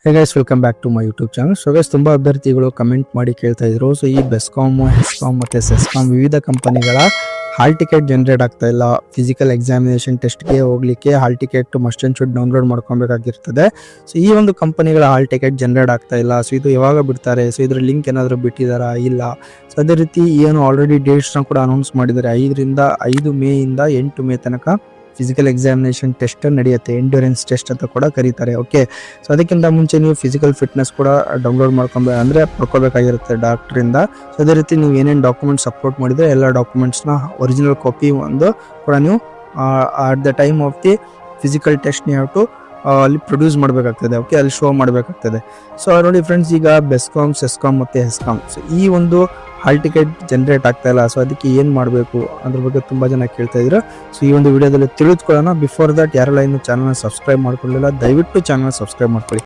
Hey guys, welcome back to my YouTube channel. So guys, ತುಂಬ ಅಭ್ಯರ್ಥಿಗಳು comment ಮಾಡಿ ಕೇಳ್ತಾ ಇದ್ರು. ಸೊ ಈ ಬೆಸ್ಕಾಮ್, ಹೆಸ್ಕಾಮ್ ಮತ್ತು ಸೆಸ್ಕಾಮ್ ವಿವಿಧ ಕಂಪನಿಗಳ ಹಾಲ್ ಟಿಕೆಟ್ ಜನರೇಟ್ ಆಗ್ತಾ ಇಲ್ಲ. ಫಿಸಿಕಲ್ ಎಕ್ಸಾಮಿನೇಷನ್ ಟೆಸ್ಟ್ಗೆ ಹೋಗ್ಲಿಕ್ಕೆ hall ticket must and should download ಮಾಡ್ಕೊಬೇಕಾಗಿರ್ತದೆ. ಸೊ ಈ ಒಂದು ಕಂಪನಿಗಳ ಹಾಲ್ ಟಿಕೆಟ್ ಜನರೇಟ್ ಆಗ್ತಾ ಇಲ್ಲ. ಸೊ ಇದು ಯಾವಾಗ ಬಿಡ್ತಾರೆ? ಸೊ ಇದ್ರ ಲಿಂಕ್ ಏನಾದರೂ ಬಿಟ್ಟಿದ್ದಾರಾ? ಇಲ್ಲ. ಸೊ ಅದೇ ರೀತಿ ಏನು ಆಲ್ರೆಡಿ ಡೇಟ್ಸ್ನ ಕೂಡ ಅನೌನ್ಸ್ ಮಾಡಿದ್ದಾರೆ. 5 ಮೇಯಿಂದ 8 ಮೇ ತನಕ ಫಿಸಿಕಲ್ ಎಕ್ಸಾಮಿನೇಷನ್ ಟೆಸ್ಟ್ ನಡೆಯುತ್ತೆ. ಎಂಡ್ಯೂರೆನ್ಸ್ ಟೆಸ್ಟ್ ಅಂತ ಕೂಡ ಕರೀತಾರೆ. ಓಕೆ, ಸೊ ಅದಕ್ಕಿಂತ ಮುಂಚೆ ನೀವು ಫಿಸಿಕಲ್ ಫಿಟ್ನೆಸ್ ಕೂಡ ಡೌನ್ಲೋಡ್ ಪಡ್ಕೋಬೇಕಾಗಿರುತ್ತೆ ಡಾಕ್ಟ್ರಿಂದ. ಸೊ ಅದೇ ರೀತಿ ನೀವು ಏನೇನು ಡಾಕ್ಯುಮೆಂಟ್ಸ್ ಅಪ್ಲೋಡ್ ಮಾಡಿದ್ರೆ ಎಲ್ಲ ಡಾಕ್ಯುಮೆಂಟ್ಸ್ನ ಒರಿಜಿನಲ್ ಕಾಪಿ ಒಂದು ಕೂಡ ನೀವು at the time of the physical test ನೀವು ಅಲ್ಲಿ ಪ್ರೊಡ್ಯೂಸ್ ಮಾಡಬೇಕಾಗ್ತದೆ. ಓಕೆ, ಅಲ್ಲಿ ಶೋ ಮಾಡಬೇಕಾಗ್ತದೆ. ಸೊ ನೋಡಿ ಫ್ರೆಂಡ್ಸ್, ಈಗ ಬೆಸ್ಕಾಮ್, ಸೆಸ್ಕಾಮ್ ಮತ್ತು ಹೆಸ್ಕಾಮ್, ಸೊ ಈ ಒಂದು ಹಾಲ್ ಟಿಕೆಟ್ ಜನರೇಟ್ ಆಗ್ತಾ ಇಲ್ಲ. ಸೊ ಅದಕ್ಕೆ ಏನು ಮಾಡಬೇಕು ಅದ್ರ ಬಗ್ಗೆ ತುಂಬ ಜನ ಕೇಳ್ತಾ ಇದ್ರು. ಸೊ ಈ ಒಂದು ವಿಡಿಯೋದಲ್ಲಿ ತಿಳಿದುಕೊಳ್ಳೋಣ. ಬಿಫೋರ್ ದಟ್, ಯಾರೆಲ್ಲ ಇನ್ನು ಚಾನಲ್ನ ಸಬ್ಸ್ಕ್ರೈಬ್ ಮಾಡ್ಕೊಳ್ಳಿಲ್ಲ, ದಯವಿಟ್ಟು ಚಾನಲ್ ಸಬ್ಸ್ಕ್ರೈಬ್ ಮಾಡ್ಕೊಳ್ಳಿ.